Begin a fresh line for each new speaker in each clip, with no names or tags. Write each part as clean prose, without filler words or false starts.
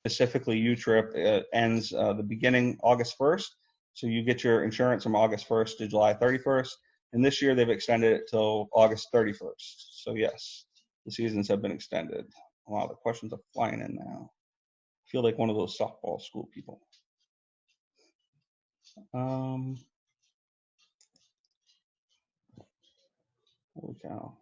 specifically U-Trip, ends the beginning August 1st. So you get your insurance from August 1st to July 31st. And this year they've extended it till August 31st. So yes, the seasons have been extended. Wow, the questions are flying in now. I feel like one of those softball school people. Holy cow.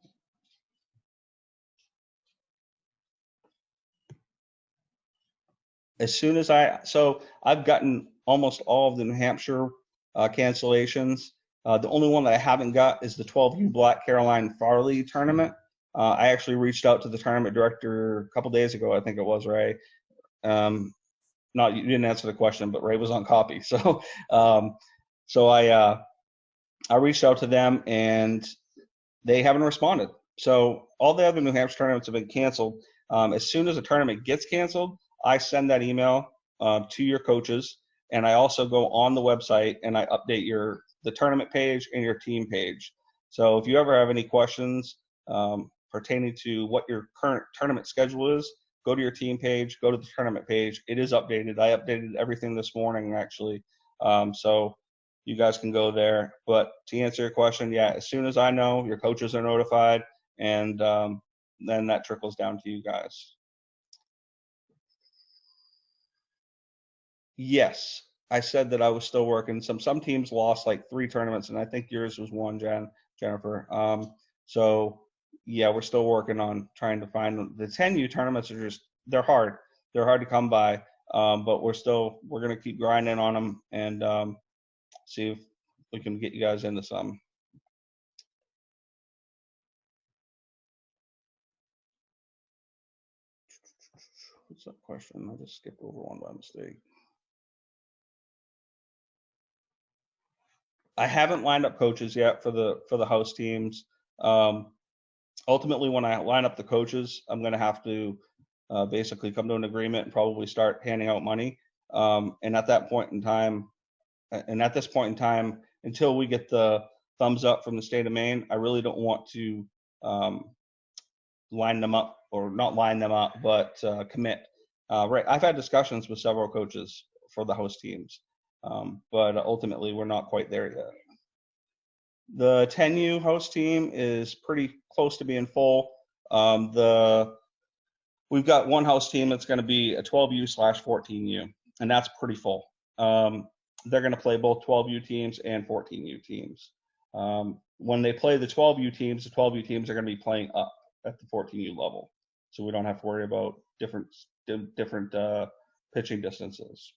As soon as so I've gotten almost all of the New Hampshire cancellations. The only one that I haven't got is the 12U Black Caroline Farley tournament. I actually reached out to the tournament director a couple days ago. I think it was Ray. Not you didn't answer the question, but Ray was on copy. So I reached out to them and they haven't responded. So all the other New Hampshire tournaments have been canceled. As soon as a tournament gets canceled, I send that email to your coaches, and I also go on the website and I update the tournament page and your team page. So if you ever have any questions pertaining to what your current tournament schedule is, go to your team page, go to the tournament page. It is updated. I updated everything this morning, actually. So you guys can go there. But to answer your question, yeah, as soon as I know, your coaches are notified, and then that trickles down to you guys. Yes, I said that I was still working. Some teams lost like 3 tournaments, and I think yours was one, Jennifer. So yeah, we're still working on trying to find the 10U tournaments. They're hard. They're hard to come by, but we're gonna keep grinding on them and see if we can get you guys into some. What's that question? I just skipped over one by mistake. I haven't lined up coaches yet for the house teams. Ultimately, when I line up the coaches, I'm going to have to basically come to an agreement and probably start handing out money. And at this point in time, until we get the thumbs up from the state of Maine, I really don't want to line them up, or not line them up, but commit. Right, I've had discussions with several coaches for the host teams, but ultimately we're not quite there yet. The 10U host team is pretty close to being full. We've got one house team that's going to be a 12U/14U, and that's pretty full. They're going to play both 12U teams and 14U teams. When they play the 12U teams are going to be playing up at the 14U level, so we don't have to worry about different pitching distances.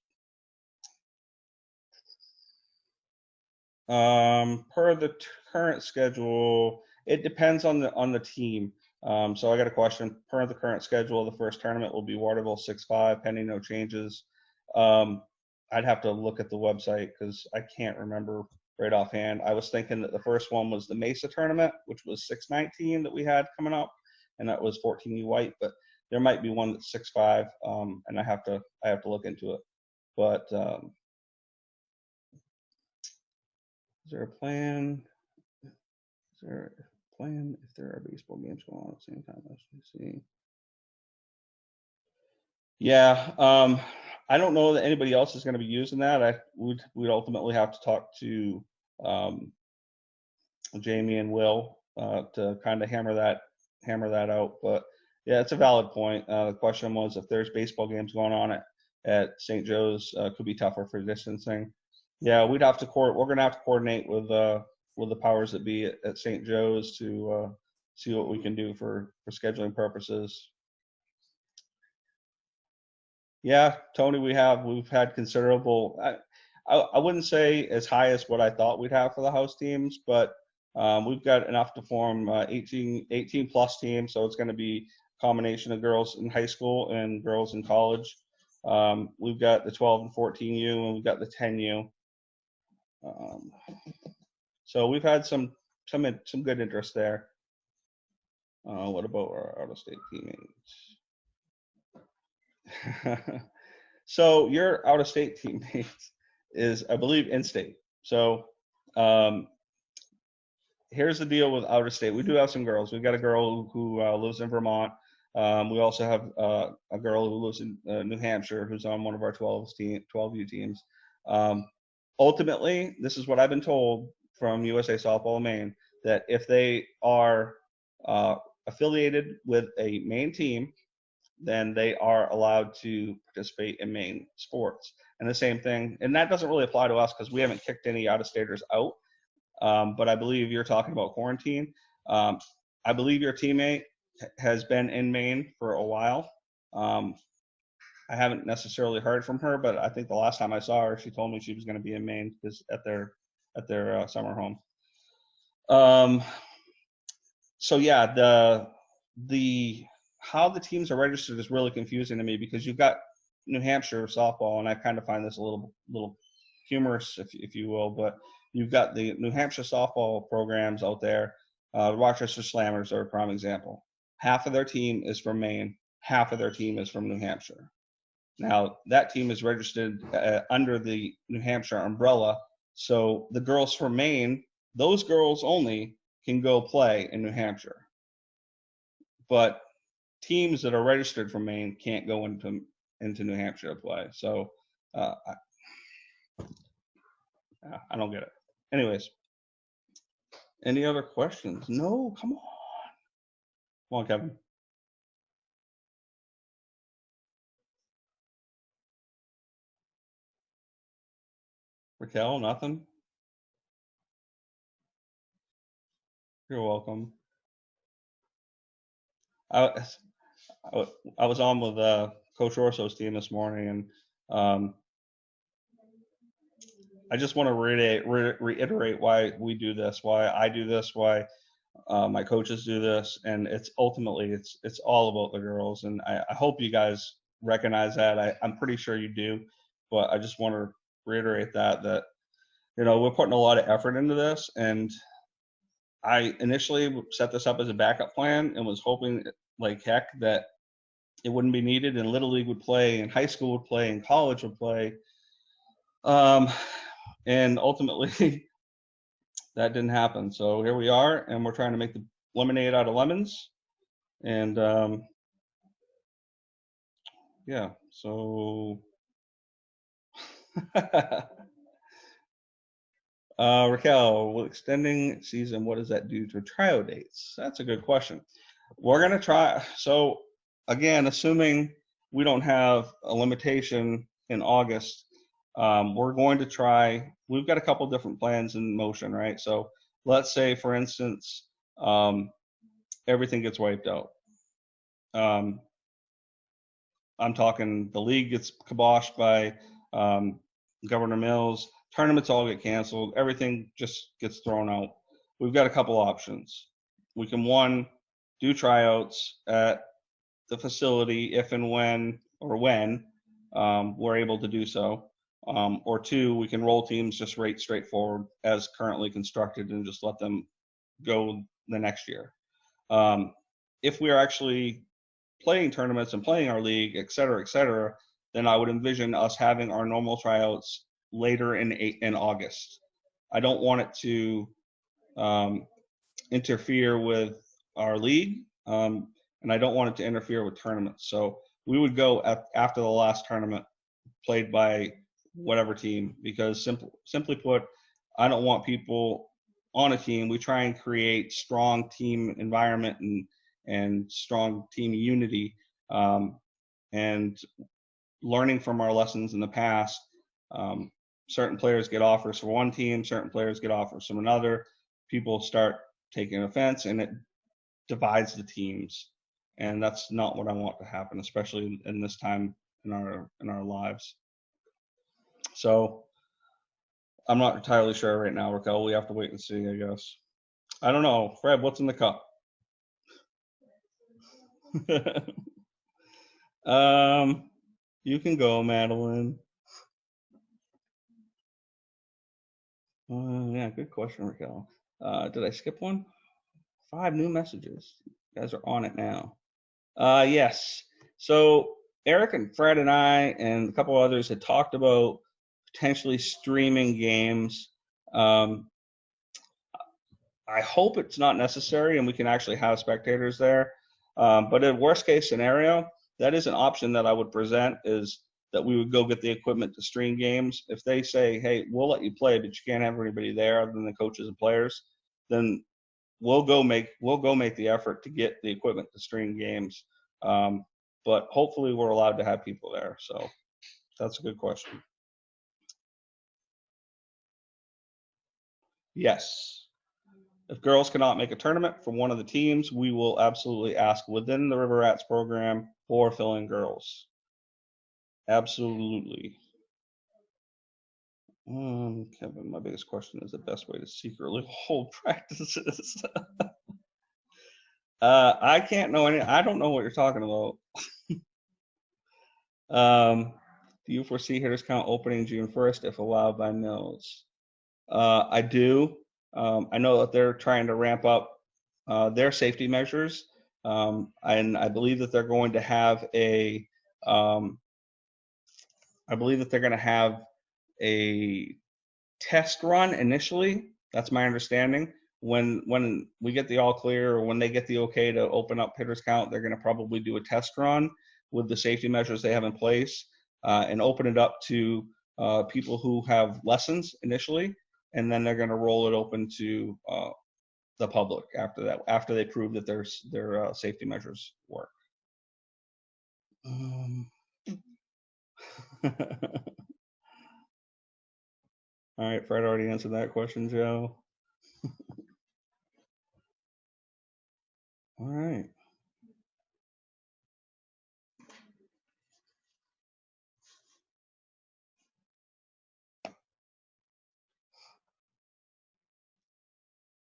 Per the current schedule, it depends on the team. So I got a question. Per the current schedule, the first tournament will be Waterville 6-5, pending no changes. I'd have to look at the website because I can't remember right offhand. I was thinking that the first one was the Mesa tournament, which was 6-19 that we had coming up, and that was 14U white. But there might be one that's 6-5, and I have to look into it. But is there a plan? Is there a plan if there are baseball games going on at the same time? Let's see. Yeah, I don't know that anybody else is going to be using that. We'd ultimately have to talk to Jamie and Will to kind of hammer that out. But yeah, it's a valid point. The question was if there's baseball games going on at St. Joe's, could be tougher for distancing. Yeah, we're going to have to coordinate with the powers that be at St. Joe's to see what we can do for scheduling purposes. Yeah, Tony, we've had considerable. I wouldn't say as high as what I thought we'd have for the house teams, but we've got enough to form 18 plus teams. So it's going to be a combination of girls in high school and girls in college. We've got the 12 and 14U, and we've got the 10U. So we've had some good interest there. What about our out-of-state teammates? So your out-of-state teammates is, I believe, in-state. So here's the deal with out-of-state. We do have some girls. We've got a girl who lives in Vermont. We also have a girl who lives in New Hampshire who's on one of our 12U teams. Ultimately, this is what I've been told from USA Softball Maine, that if they are affiliated with a Maine team, then they are allowed to participate in Maine sports. And the same thing, and that doesn't really apply to us because we haven't kicked any out-of-staters out. But I believe you're talking about quarantine. I believe your teammate has been in Maine for a while. I haven't necessarily heard from her, but I think the last time I saw her, she told me she was going to be in Maine at their summer home. So yeah, the how the teams are registered is really confusing to me, because you've got New Hampshire softball, and I kind of find this a little humorous, if you will, but you've got the New Hampshire softball programs out there. The Rochester Slammers are a prime example. Half of their team is from Maine, half of their team is from New Hampshire. Now, that team is registered under the New Hampshire umbrella, so the girls from Maine, those girls only can go play in New Hampshire. But teams that are registered from Maine can't go into New Hampshire to play. So I don't get it. Anyways, any other questions? No, come on. Come on, Kevin. Raquel, nothing? You're welcome. I was on with Coach Orso's team this morning, and I just want to reiterate why we do this, why I do this, why my coaches do this, and it's ultimately it's all about the girls, and I hope you guys recognize that. I'm pretty sure you do, but I just want to reiterate that we're putting a lot of effort into this, and I initially set this up as a backup plan and was hoping like heck that it wouldn't be needed, and Little League would play, and high school would play, and college would play, and ultimately that didn't happen. So here we are, and we're trying to make the lemonade out of lemons. And yeah, so Raquel, will extending season, what does that do to tryout dates? That's a good question. We're going to try. So again, assuming we don't have a limitation in August, we're going to try. We've got a couple different plans in motion, right? So let's say, for instance, everything gets wiped out. I'm talking the league gets kiboshed by Governor Mills. Tournaments all get canceled. Everything just gets thrown out. We've got a couple options. We can, one, do tryouts at the facility if and when we're able to do so. Or two, we can roll teams just right straightforward as currently constructed and just let them go the next year. If we are actually playing tournaments and playing our league, et cetera, then I would envision us having our normal tryouts later in August. I don't want it to interfere with our league, and I don't want it to interfere with tournaments. So we would go after the last tournament played by whatever team, because simply put, I don't want people on a team. We try and create strong team environment and strong team unity, and learning from our lessons in the past. Certain players get offers from one team, certain players get offers from another. People start taking offense, and it divides the teams, and that's not what I want to happen, especially in this time in our lives. So I'm not entirely sure right now, Raquel. We have to wait and see, I guess. I don't know. Fred, what's in the cup? You can go, Madeline. Yeah, good question, Raquel. Did I skip one? 5 new messages. You guys are on it now. Yes. So Eric and Fred and I and a couple others had talked about potentially streaming games. I hope it's not necessary and we can actually have spectators there. But in worst case scenario, that is an option that I would present, is that we would go get the equipment to stream games. If they say, hey, we'll let you play, but you can't have anybody there other than the coaches and players, then we'll go make the effort to get the equipment to stream games. But hopefully we're allowed to have people there. So that's a good question. Yes. If girls cannot make a tournament from one of the teams, we will absolutely ask within the River Rats program for fill-in girls. Absolutely. Kevin, my biggest question is the best way to secretly hold practices. I can't know any. I don't know what you're talking about. Do you foresee hitters count opening June 1st if allowed by Mills? I do. I know that they're trying to ramp up their safety measures, and I believe that they're going to have a. I believe that they're going to have a test run initially. That's my understanding. When we get the all clear, or when they get the okay to open up hitters count, they're going to probably do a test run with the safety measures they have in place, and open it up to people who have lessons initially, and then they're going to roll it open to the public after that, after they prove that their safety measures work. All right, Fred already answered that question, Joe. All right.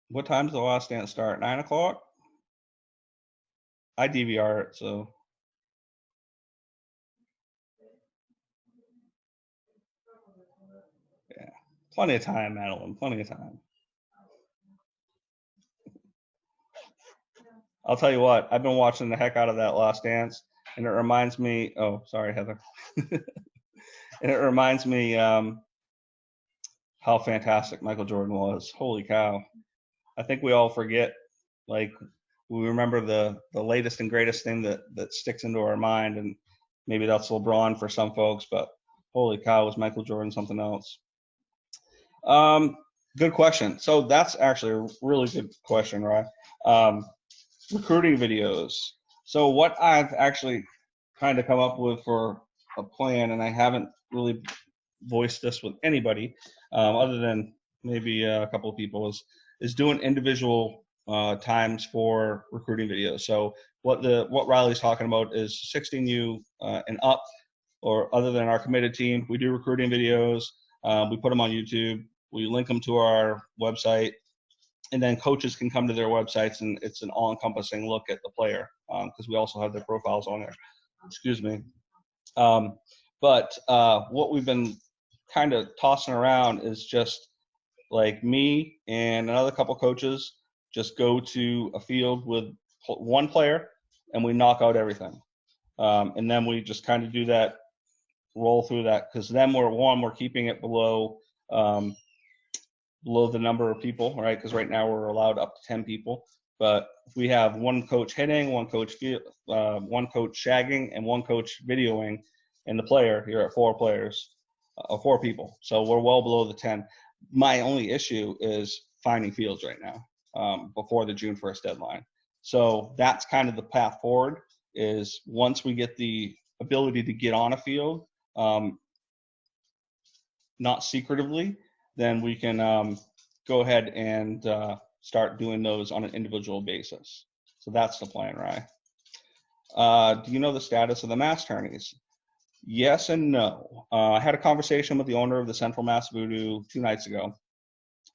What time does the last dance start? 9 o'clock? I DVR it, so. Yeah, plenty of time, Madeline, plenty of time. I'll tell you what, I've been watching the heck out of that Last Dance, and it reminds me. Oh, sorry, Heather. And it reminds me how fantastic Michael Jordan was. Holy cow! I think we all forget, like, we remember the latest and greatest thing that sticks into our mind, and maybe that's LeBron for some folks, but holy cow, was Michael Jordan something else? Good question. So that's actually a really good question, right? Recruiting videos. So what I've actually kind of come up with for a plan, and I haven't really voiced this with anybody other than maybe a couple of people, is doing individual times for recruiting videos. So what Riley's talking about is 16U and up, or other than our committed team, we do recruiting videos. We put them on YouTube. We link them to our website, and then coaches can come to their websites, and it's an all-encompassing look at the player, because we also have their profiles on there. Excuse me. But what we've been kind of tossing around is just like me and another couple coaches just go to a field with one player, and we knock out everything. And then we just kind of do that, roll through that, because then we're keeping it below the number of people, right? Because right now we're allowed up to 10 people. But if we have one coach hitting, one coach shagging, and one coach videoing, and the player, you're at 4 players, 4 people. So we're well below the 10. My only issue is finding fields right now before the June 1st deadline. So that's kind of the path forward, is once we get the ability to get on a field, not secretively, then we can go ahead and start doing those on an individual basis. So that's the plan, right? Do you know the status of the Mass tourneys? Yes and no. I had a conversation with the owner of the Central Mass Voodoo 2 nights ago,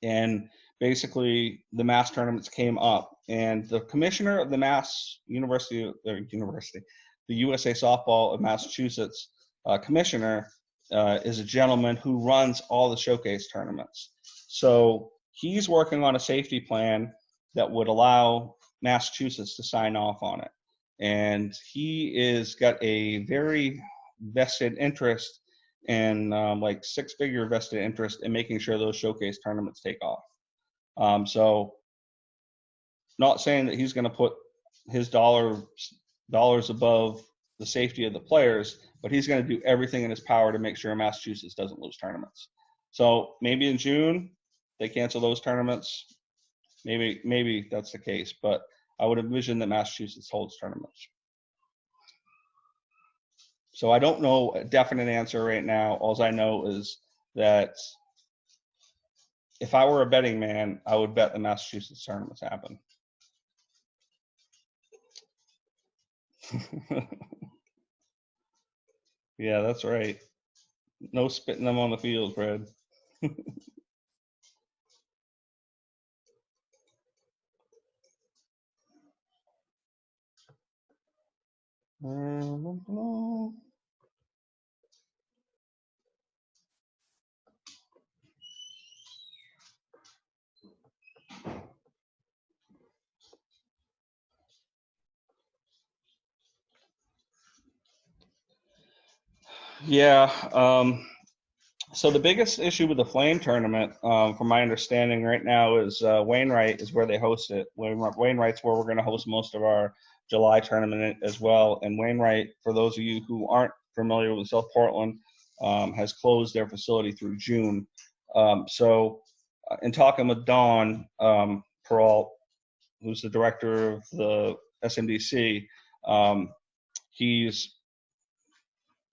and basically the Mass tournaments came up, and the commissioner of the the USA Softball of Massachusetts commissioner is a gentleman who runs all the showcase tournaments. So he's working on a safety plan that would allow Massachusetts to sign off on it. And he is got a very vested interest, and like 6-figure vested interest in making sure those showcase tournaments take off. So not saying that he's going to put his dollars above the safety of the players, but he's going to do everything in his power to make sure Massachusetts doesn't lose tournaments. So maybe in June they cancel those tournaments. Maybe that's the case, but I would envision that Massachusetts holds tournaments. So I don't know a definite answer right now. All I know is that if I were a betting man, I would bet the Massachusetts tournaments happen. Yeah, that's right. No spitting them on the field, Fred. Yeah. So the biggest issue with the Flame tournament, from my understanding right now, is Wainwright is where they host it. Wainwright's where we're going to host most of our July tournament as well. And Wainwright, for those of you who aren't familiar with South Portland, has closed their facility through June. In talking with Don Peralt, who's the director of the SMDC, he's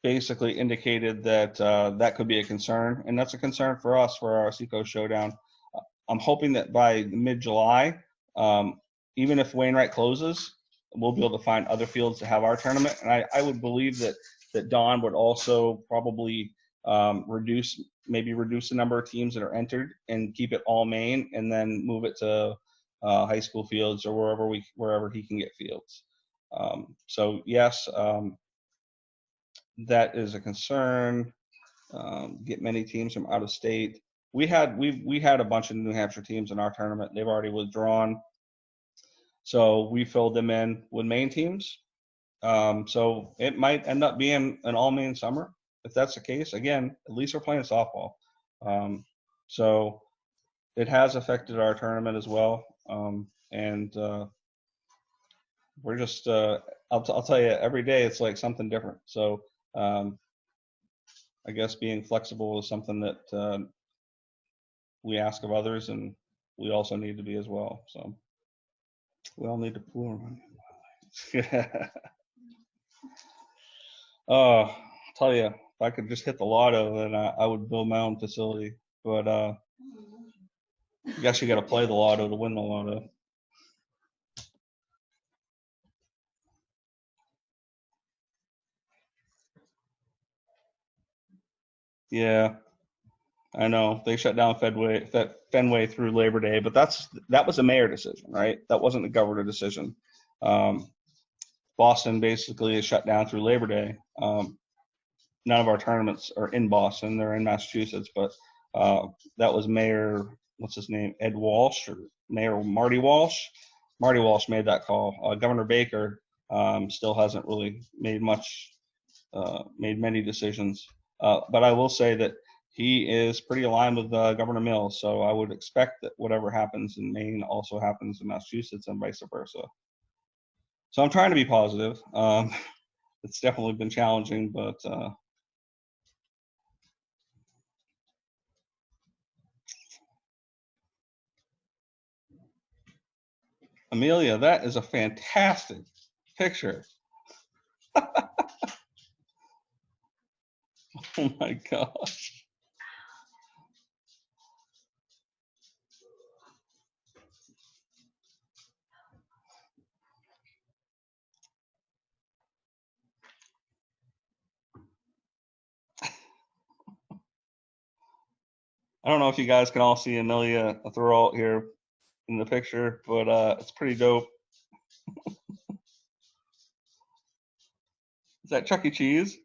basically indicated that that could be a concern, and that's a concern for us for our Seacoast Showdown. I'm hoping that by mid-July, even if Wainwright closes, we'll be able to find other fields to have our tournament. And I would believe that Don would also probably reduce the number of teams that are entered and keep it all main, and then move it to high school fields or wherever he can get fields. So yes. That is a concern. Get many teams from out of state. We had a bunch of New Hampshire teams in our tournament. They've already withdrawn, so we filled them in with main teams. So it might end up being an all main summer. If that's the case, again, at least we're playing softball. So it has affected our tournament as well. And we're just I'll tell you, every day it's like something different. So I guess being flexible is something that we ask of others, and we also need to be as well. So we all need to pool our money. I'll tell you, if I could just hit the lotto, then I would build my own facility. But I guess you got to play the lotto to win the lotto. Yeah, I know they shut down Fenway through Labor Day, but that was a mayor decision, right? That wasn't a governor decision. Boston basically is shut down through Labor Day. None of our tournaments are in Boston; they're in Massachusetts. But that was Mayor, what's his name, Ed Walsh, or Mayor Marty Walsh. Marty Walsh made that call. Governor Baker still hasn't really made many decisions. But I will say that he is pretty aligned with Governor Mills, so I would expect that whatever happens in Maine also happens in Massachusetts and vice versa. So I'm trying to be positive. It's definitely been challenging, but Amelia, that is a fantastic picture. Oh my gosh. I don't know if you guys can all see Amelia Thuralt here in the picture, but it's pretty dope. Is that Chuck E. Cheese?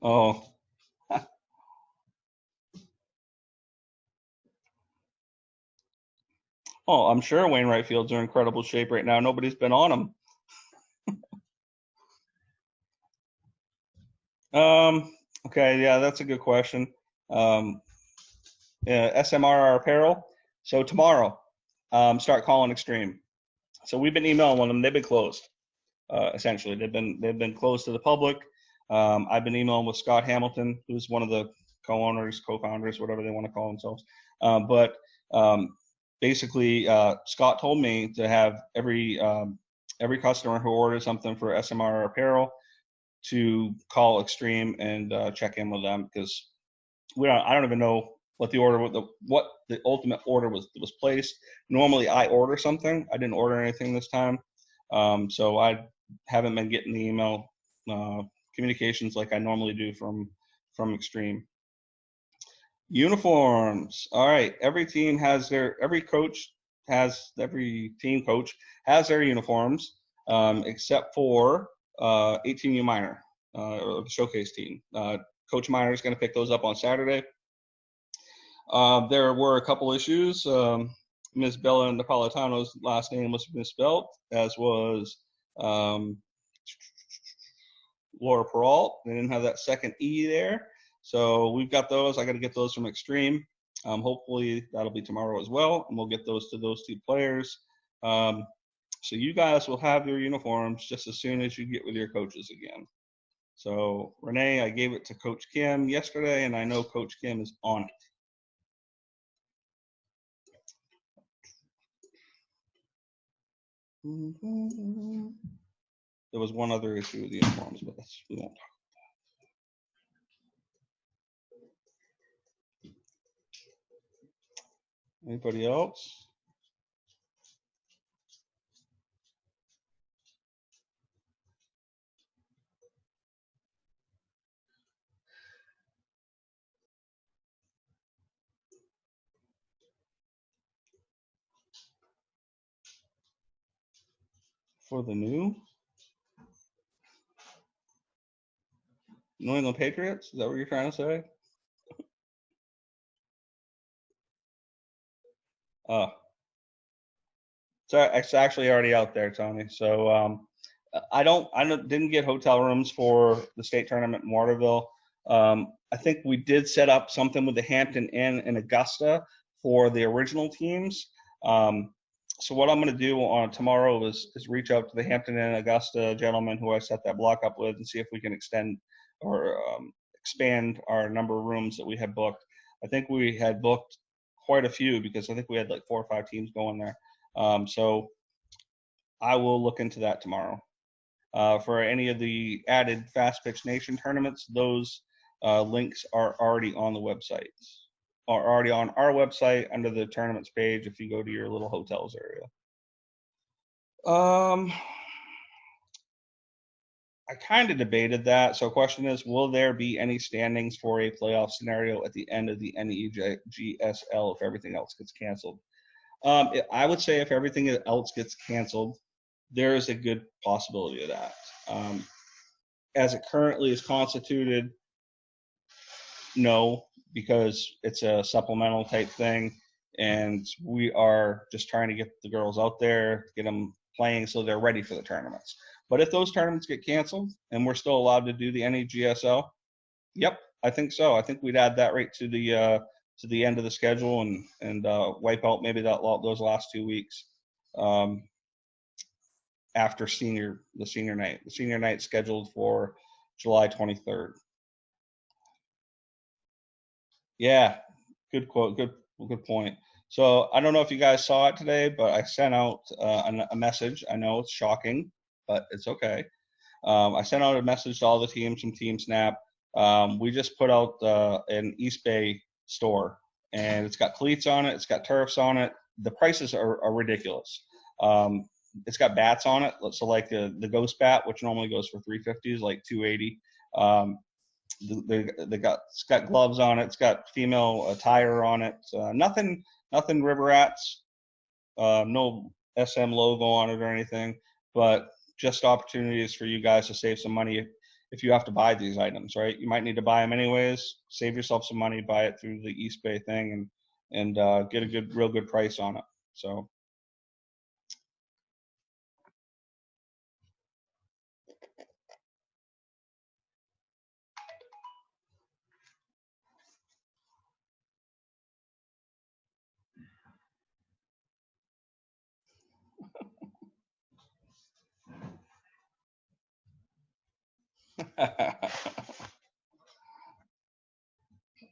Oh. Oh, I'm sure Wainwright Fields are in incredible shape right now. Nobody's been on them. Okay, yeah, that's a good question. SMRR Apparel. So tomorrow, start calling Extreme. So we've been emailing them. They've been closed. Essentially, they've been closed to the public. I've been emailing with Scott Hamilton, who's one of the co-owners, co-founders, whatever they want to call themselves. But basically, Scott told me to have every customer who orders something for SMRR Apparel to call Extreme and check in with them, because I don't even know what the ultimate order was placed. Normally, I order something. I didn't order anything this time, so I haven't been getting the email communications like I normally do from Extreme. Uniforms. All right. Every team has every team coach has their uniforms, except for 18U minor, or the showcase team. Coach Minor is going to pick those up on Saturday. There were a couple issues. Ms. Bella Napolitano's last name was misspelled, as was Laura Peralt. They didn't have that second E there. So we've got those. I got to get those from Extreme. Hopefully that'll be tomorrow as well, and we'll get those to those two players. So you guys will have your uniforms just as soon as you get with your coaches again. So Renee, I gave it to Coach Kim yesterday, and I know Coach Kim is on it. There was one other issue with the uniforms, but we won't talk. Anybody else? For the New England Patriots? Is that what you're trying to say? Oh, so it's actually already out there, Tony. So didn't get hotel rooms for the state tournament in Waterville. I think we did set up something with the Hampton Inn in Augusta for the original teams. So what I'm going to do on tomorrow is reach out to the Hampton Inn Augusta gentleman who I set that block up with, and see if we can extend or expand our number of rooms that we had booked. I think we had booked quite a few, because I think we had like 4 or 5 teams going there. So I will look into that tomorrow. For any of the added Fast Pitch Nation tournaments, those links are already on the website, or already on our website under the tournaments page if you go to your little hotels area. I kind of debated that. So question is, will there be any standings for a playoff scenario at the end of the NEGSL if everything else gets canceled? I would say if everything else gets canceled, there is a good possibility of that. As it currently is constituted, no, because it's a supplemental type thing, and we are just trying to get the girls out there, get them playing so they're ready for the tournaments. But if those tournaments get canceled and we're still allowed to do the NEGSL, yep, I think so. I think we'd add that right to the end of the schedule, and wipe out maybe those last 2 weeks after the senior night. The senior night scheduled for July 23rd. Yeah, good quote. Good point. So I don't know if you guys saw it today, but I sent out a message. I know it's shocking, but it's okay. I sent out a message to all the teams from Team Snap. We just put out an East Bay store, and it's got cleats on it. It's got turfs on it. The prices are ridiculous. It's got bats on it. So like the Ghost Bat, which normally goes for $350, is like $280. It's got gloves on it. It's got female attire on it. Nothing River Rats. No SM logo on it or anything. But just opportunities for you guys to save some money if you have to buy these items, right? You might need to buy them anyways. Save yourself some money, buy it through the East Bay thing, and get a real good price on it. So.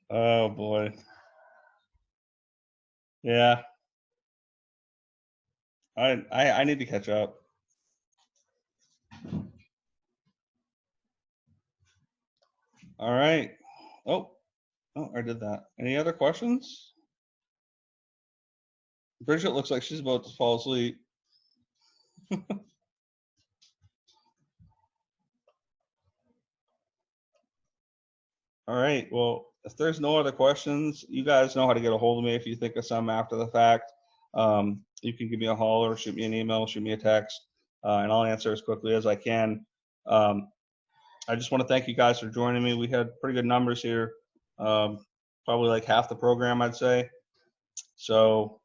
Oh boy. Yeah. I need to catch up. All right. Oh, oh, I did that. Any other questions? Bridget looks like she's about to fall asleep. All right. Well, if there's no other questions, you guys know how to get a hold of me if you think of some after the fact. You can give me a holler, shoot me an email, shoot me a text, and I'll answer as quickly as I can. Um, I just want to thank you guys for joining me. We had pretty good numbers here, probably like half the program, I'd say. So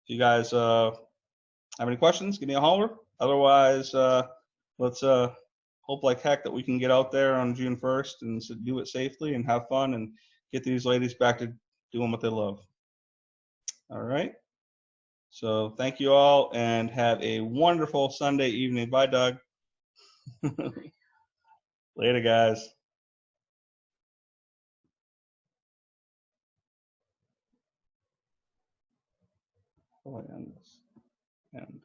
if you guys have any questions, give me a holler. Otherwise, let's hope like heck that we can get out there on June 1st and do it safely and have fun and get these ladies back to doing what they love. All right. So thank you all and have a wonderful Sunday evening. Bye, Doug. Later, guys. How do I end this? End.